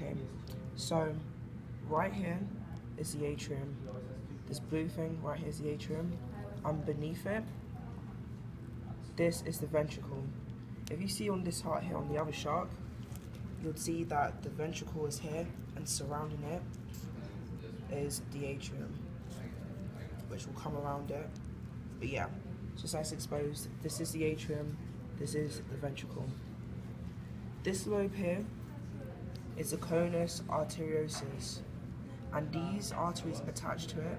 Okay, so right here is the atrium. This blue thing right here is the atrium, and beneath it, this is the ventricle. If you see on this heart here, on the other shark, you'll see that the ventricle is here, and surrounding it is the atrium, which will come around it. But yeah, just as exposed, this is the atrium, this is the ventricle. This lobe here is the conus arteriosus, and these arteries attached to it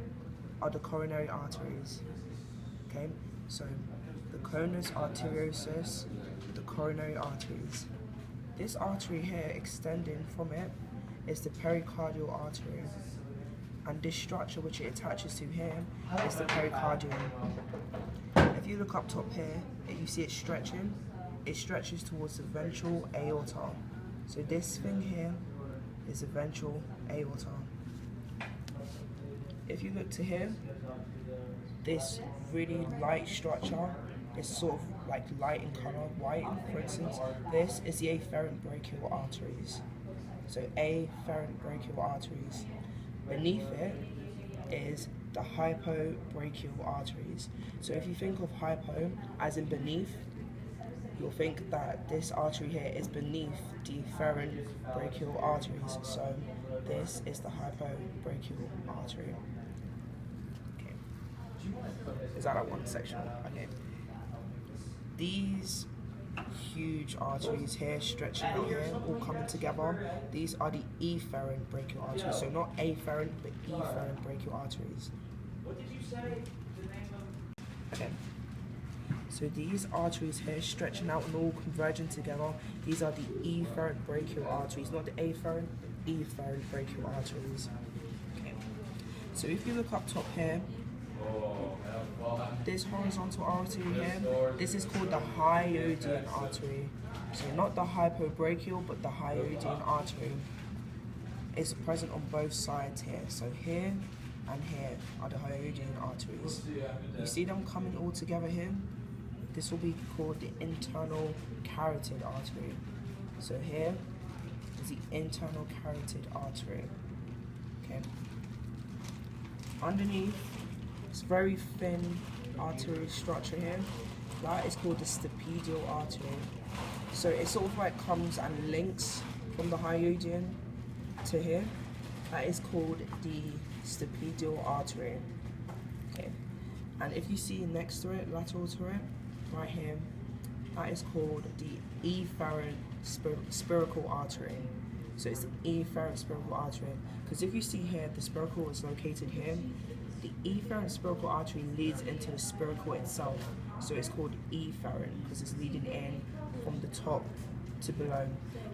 are the coronary arteries. Okay, so the conus arteriosus, the coronary arteries. This artery here extending from it is the pericardial artery, and this structure which it attaches to here is the pericardium. If you look up top here, you see it stretching. It stretches towards the ventral aorta. So this thing here is the ventral aorta. If you look to here, this really light structure is sort of like light in color, white for instance. This is the afferent brachial arteries. So afferent brachial arteries. Beneath it is the hypobrachial arteries. So if you think of hypo as in beneath, you'll think that this artery here is beneath the afferent brachial arteries. So this is the hypobrachial artery. Okay. Is that one section? Okay. These huge arteries here stretching out here, all coming together. These are the efferent brachial arteries. So not afferent, but efferent brachial arteries. What did you say? Okay. So these arteries here stretching out and all converging together. These are the efferent brachial arteries, not the afferent, but efferent brachial arteries. Okay. So if you look up top here, this horizontal artery here, this is called the Hyodian artery. So not the hypobrachial, but the Hyodian artery. It's present on both sides here. So here and here are the Hyodian arteries. You see them coming all together here? This will be called the internal carotid artery. So here is the internal carotid artery. Okay. Underneath, it's very thin artery structure here. That is called the stapedial artery. So it sort of like comes and links from the Hyodian to here. That is called the stapedial artery. Okay. And if you see next to it, lateral to it, right here, that is called the efferent spiracle artery. So it's the efferent spiracle artery. Because if you see here, the spiracle is located here. The efferent spiracle artery leads into the spiracle itself. So it's called efferent because it's leading in from the top to below.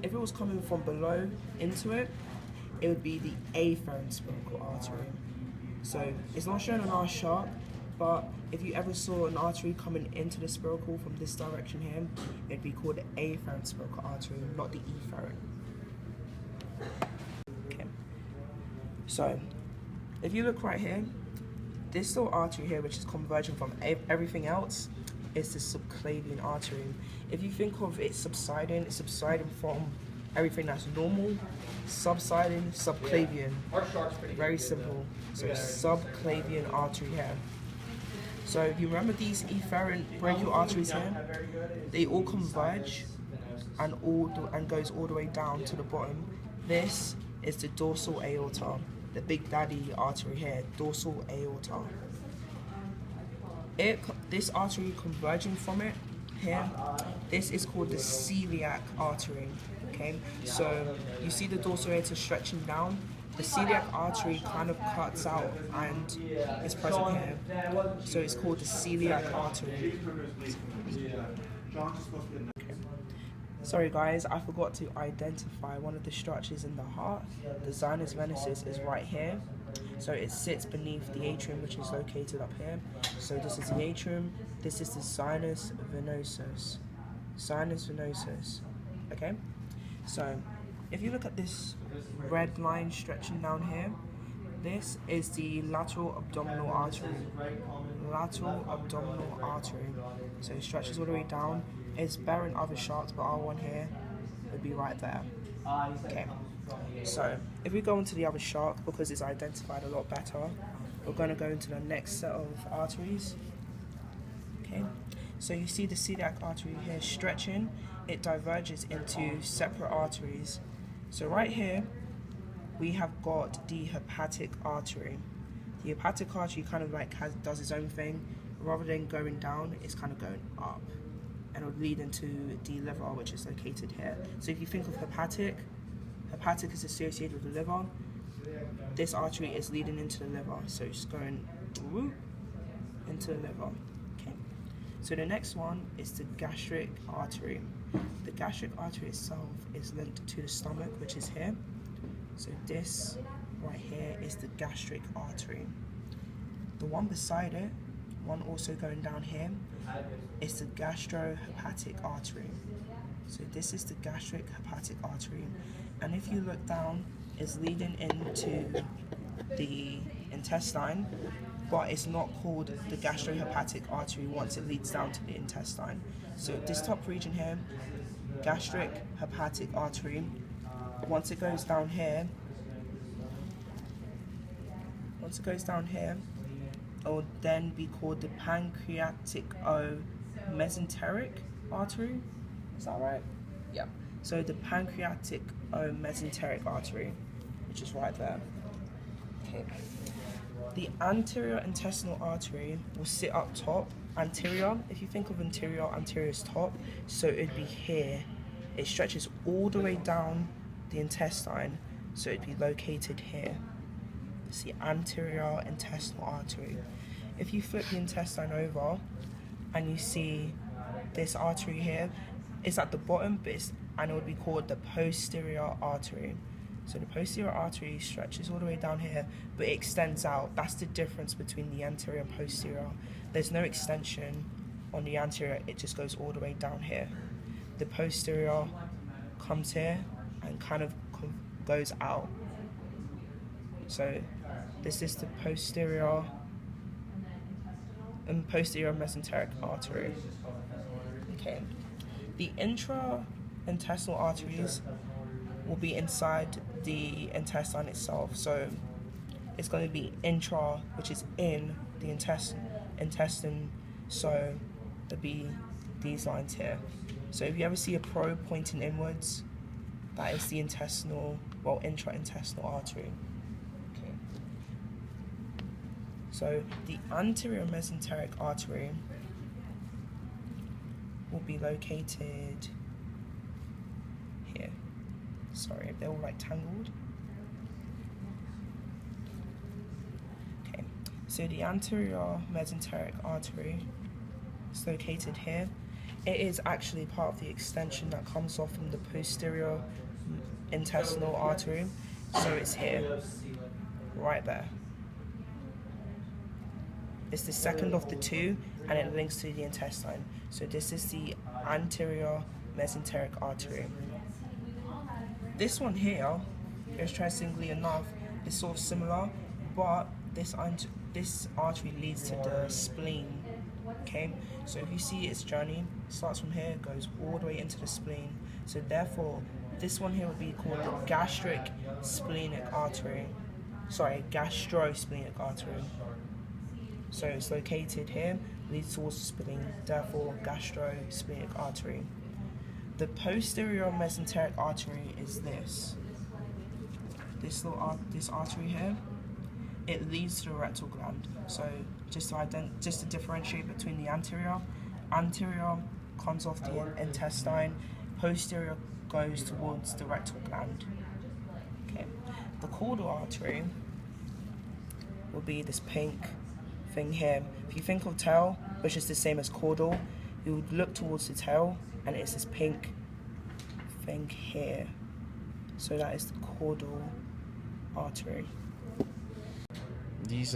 If it was coming from below into it, it would be the afferent spiracle artery. So it's not shown on our chart, but if you ever saw an artery coming into the spiracle from this direction here, it'd be called the afferent spiracle artery, not the efferent. Okay. So if you look right here, this little artery here, which is converging from everything else, is the subclavian artery. If you think of it subsiding, it's subsiding from everything that's normal, subsiding, subclavian. Very simple. So subclavian artery here. So if you remember these efferent brachial arteries here, they all converge and goes all the way down to the bottom. This is the dorsal aorta, the big daddy artery here, dorsal aorta. This artery converging from it here, this is called the celiac artery. Okay, so you see the dorsal aorta stretching down. The celiac artery kind of cuts out and is present here, so it's called the celiac artery. Sorry guys, I forgot to identify one of the structures in the heart. The sinus venosus is right here. So it sits beneath the atrium, which is located up here. So this is the atrium, this is the sinus venosus. Sinus venosus, okay? So if you look at this red line stretching down here, this is the lateral abdominal artery. Lateral abdominal artery. So it stretches all the way down. It's better in other charts, but our one here would be right there. Okay, so if we go into the other shark, because it's identified a lot better, we're going to go into the next set of arteries. Okay, so you see the celiac artery here stretching, it diverges into separate arteries. So right here, we have got the hepatic artery. The hepatic artery kind of like does its own thing. Rather than going down, it's kind of going up, and it would lead into the liver, which is located here. So if you think of hepatic is associated with the liver. This artery is leading into the liver, so it's going whoop, into the liver. Okay. So the next one is the gastric artery. The gastric artery itself is linked to the stomach, which is here. So this right here is the gastric artery. The one beside it, one also going down here, is the gastrohepatic artery. So this is the gastric hepatic artery, and if you look down, it's leading into the intestine, but it's not called the gastrohepatic artery once it leads down to the intestine. So this top region here, gastric hepatic artery, once it goes down here, it will then be called the pancreatic mesenteric artery. Is that right? Yeah. So the pancreatic mesenteric artery, which is right there. Okay. The anterior intestinal artery will sit up top. Anterior, if you think of anterior is top, so it'd be here. It stretches all the way down the intestine, so it'd be located here. It's the anterior intestinal artery. If you flip the intestine over and you see this artery here, it's at the bottom, and it would be called the posterior artery. So the posterior artery stretches all the way down here, but it extends out. That's the difference between the anterior and posterior. There's no extension on the anterior, it just goes all the way down here. The posterior comes here and kind of goes out. So this is the posterior mesenteric artery. Okay. The intra-intestinal arteries will be inside the intestine itself. So it's going to be intra, which is in the intestine. So it'll be these lines here. So if you ever see a probe pointing inwards, that is the intra-intestinal artery. Okay. So the anterior mesenteric artery will be located here. Sorry, they're all like tangled. Okay, so the anterior mesenteric artery is located here. It is actually part of the extension that comes off from the posterior intestinal artery, so it's here, right there. It's the second of the two, and it links to the intestine. So this is the anterior mesenteric artery. This one here, interestingly enough, is sort of similar, but this artery leads to the spleen. Okay, so if you see its journey, it starts from here, goes all the way into the spleen. So therefore, this one here would be called the gastrosplenic artery. So it's located here, leads towards the spleen, therefore gastrosplenic artery. The posterior mesenteric artery is this artery here. It leads to the rectal gland. So just to differentiate between the anterior comes off the intestine, posterior goes towards the rectal gland. Okay. The caudal artery will be this pink thing here. If you think of tail, which is the same as caudal, you would look towards the tail, and it's this pink thing here. So that is the caudal artery. These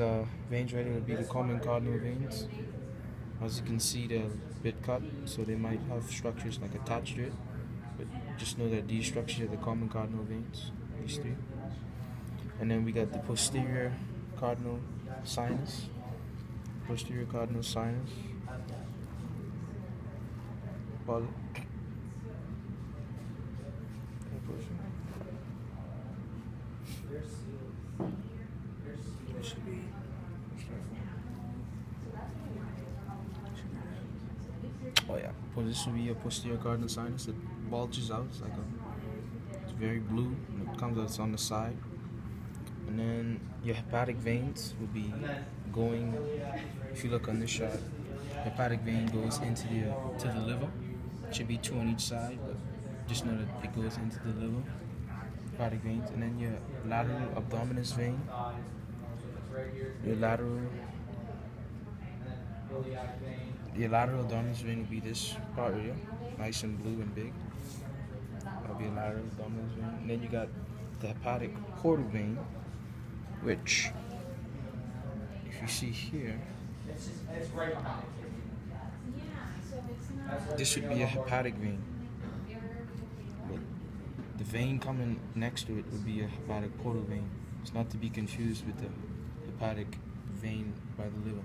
veins right here would be the common cardinal veins. As you can see, they're a bit cut, so they might have structures like attached to it. But just know that these structures are the common cardinal veins, these three. And then we got the posterior cardinal sinus. this will be your posterior cardinal sinus. It bulges out. It's very blue, and it comes out. It's on the side. And then your hepatic veins will be going. If you look on this shot, hepatic vein goes into the liver. It should be 2 on each side, but just know that it goes into the liver. Hepatic veins, and then your lateral abdominis vein. Your lateral abdominis vein will be this part right here, nice and blue and big. That'll be a lateral abdominis vein. And then you got the hepatic portal vein, which, if you see here, this should be a hepatic vein. But the vein coming next to it would be a hepatic portal vein. It's not to be confused with the hepatic vein by the liver.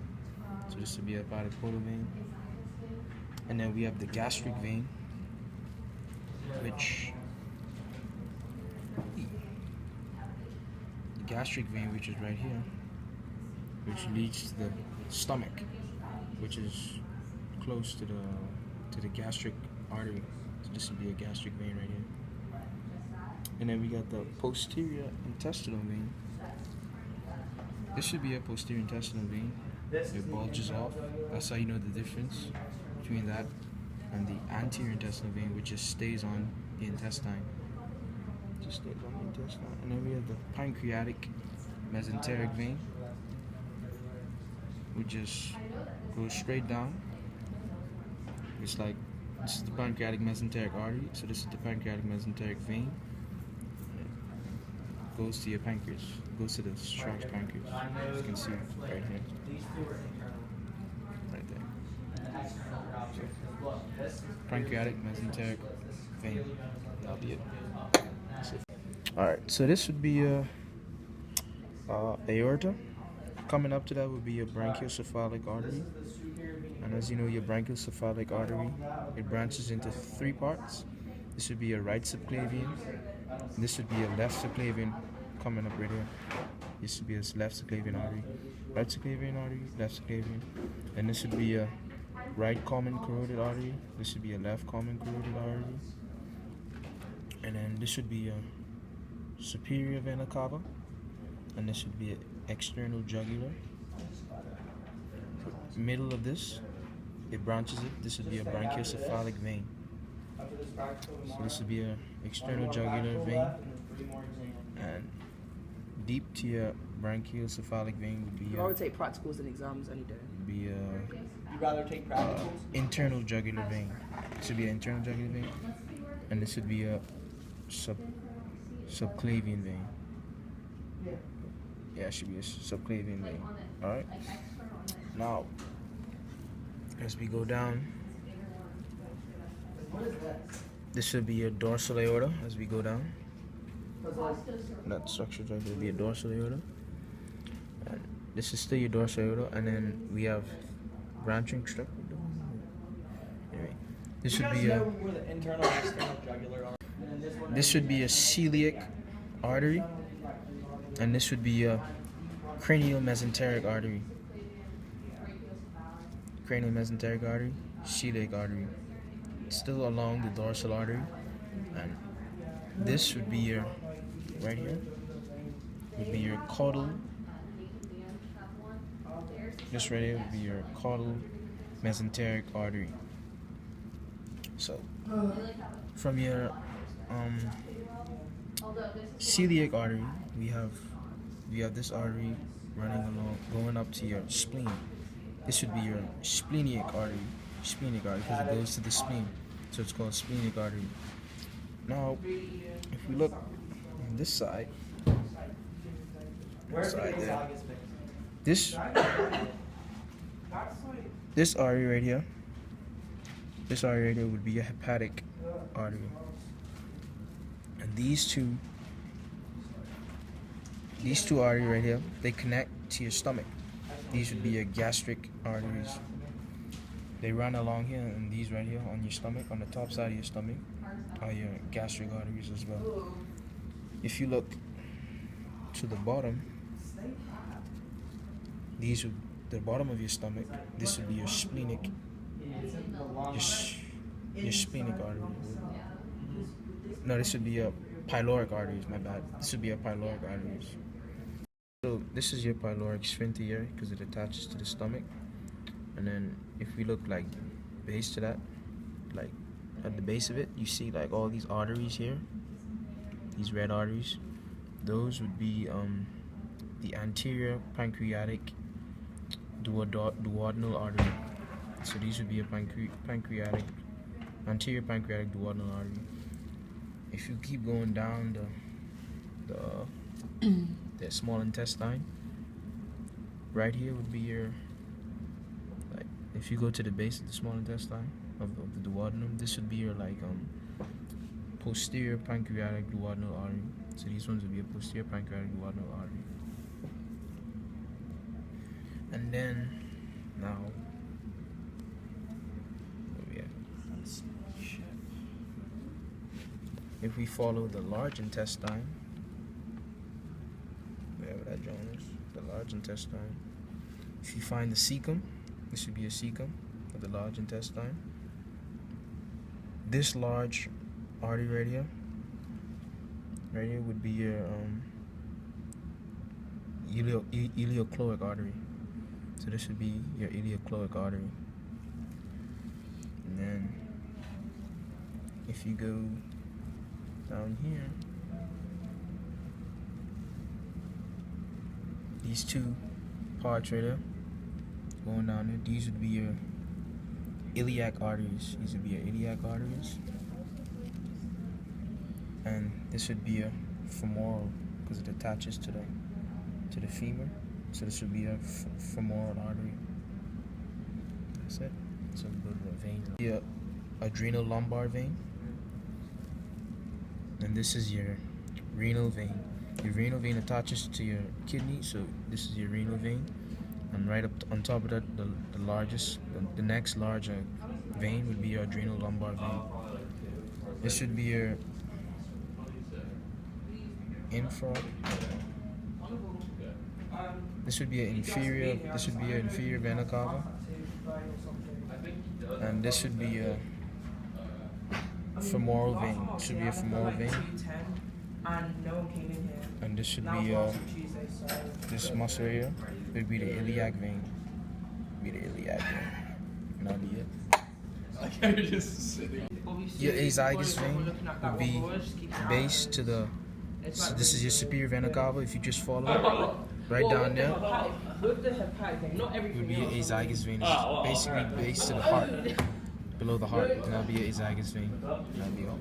So this would be a hepatic portal vein. And then we have the gastric vein, which is right here, which leads to the stomach, which is close to the gastric artery. So this would be a gastric vein right here. And then we got the posterior intestinal vein. This should be a posterior intestinal vein. It bulges off. That's how you know the difference between that and the anterior intestinal vein, which just stays on the intestine. Just stays on the intestine. And then we have the pancreatic mesenteric vein, which just goes straight down. It's like, this is the pancreatic mesenteric artery, so this is the pancreatic mesenteric vein. It goes to your pancreas, goes to the shark's pancreas. As you can see right here. Right there. So, pancreatic mesenteric vein. That'll be it. Alright, so this would be aorta. Coming up to that would be your brachiocephalic artery. And as you know, your brachiocephalic artery, it branches into 3 parts. This would be your right subclavian. This would be your left subclavian coming up right here. This would be your left subclavian artery. Right subclavian artery, left subclavian. And this would be a right common carotid artery. This would be a left common carotid artery. And then this would be a superior vena cava. And this would be an external jugular. Middle of this, it branches it. This would be a brachiocephalic vein. So this would be an external jugular vein. And deep to your brachiocephalic vein would be I would take practicals and exams any day. You'd rather take practicals? Internal jugular vein. This would be an internal jugular vein. And this would be a subclavian vein. Yeah, it should be a subclavian vein. Alright? Now, as we go down, this should be your dorsal aorta as we go down. That structure right there will be a dorsal aorta. And this is still your dorsal aorta, and then we have branching structure. Anyway, this should be a this should be a celiac artery, and this would be a cranial mesenteric artery. Cranial mesenteric artery, celiac artery. It's still along the dorsal artery, and this would be your right here. Would be your caudal. This right here would be your caudal mesenteric artery. So, from your celiac artery, we have this artery running along, going up to your spleen. This would be your splenic artery, because it goes to the spleen, so it's called splenic artery. Now, if we look on this side there, this artery right here, would be a hepatic artery, and these two arteries right here, they connect to your stomach. These would be your gastric arteries. They run along here, and these right here on your stomach, on the top side of your stomach, are your gastric arteries as well. If you look to the bottom, the bottom of your stomach, this would be your splenic your splenic artery. No, this would be a pyloric arteries. My bad. This would be a pyloric arteries. So this is your pyloric sphincter here because it attaches to the stomach. And then if we look like base to that, like at the base of it, you see like all these arteries here, these red arteries. Those would be the anterior pancreatic duodenal artery. So these would be a anterior pancreatic duodenal artery. If you keep going down the small intestine, right here would be your, like, if you go to the base of the small intestine of the duodenum, this would be your like posterior pancreatic duodenal artery. So these ones would be a posterior pancreatic duodenal artery. And then now, if we follow the large intestine, wherever that joint is, the large intestine, if you find the cecum, this would be a cecum of the large intestine. This large artery right here would be your ileocloic artery. So this would be your ileocloic artery. And then if you go down here, these two parts right there, going down there, these would be your iliac arteries. These would be your iliac arteries. And this would be a femoral because it attaches to the femur. So this would be a femoral artery. That's it. So we go to the vein. The adrenal lumbar vein. And this is your renal vein. Your renal vein attaches to your kidney, so this is your renal vein. And right up on top of that, the next larger vein would be your adrenal lumbar vein. This should be your This would be an inferior vena cava. And this should be a femoral vein. This should be a femoral vein. And this should be this muscle here would be the iliac vein. And that'll be it. Your azygous vein would be base to the. So this is your superior vena cava. If you just follow it right down there, it would be your azygous vein. It's basically base to the heart, below the heart, and that'll be your azygous vein. That'll be all.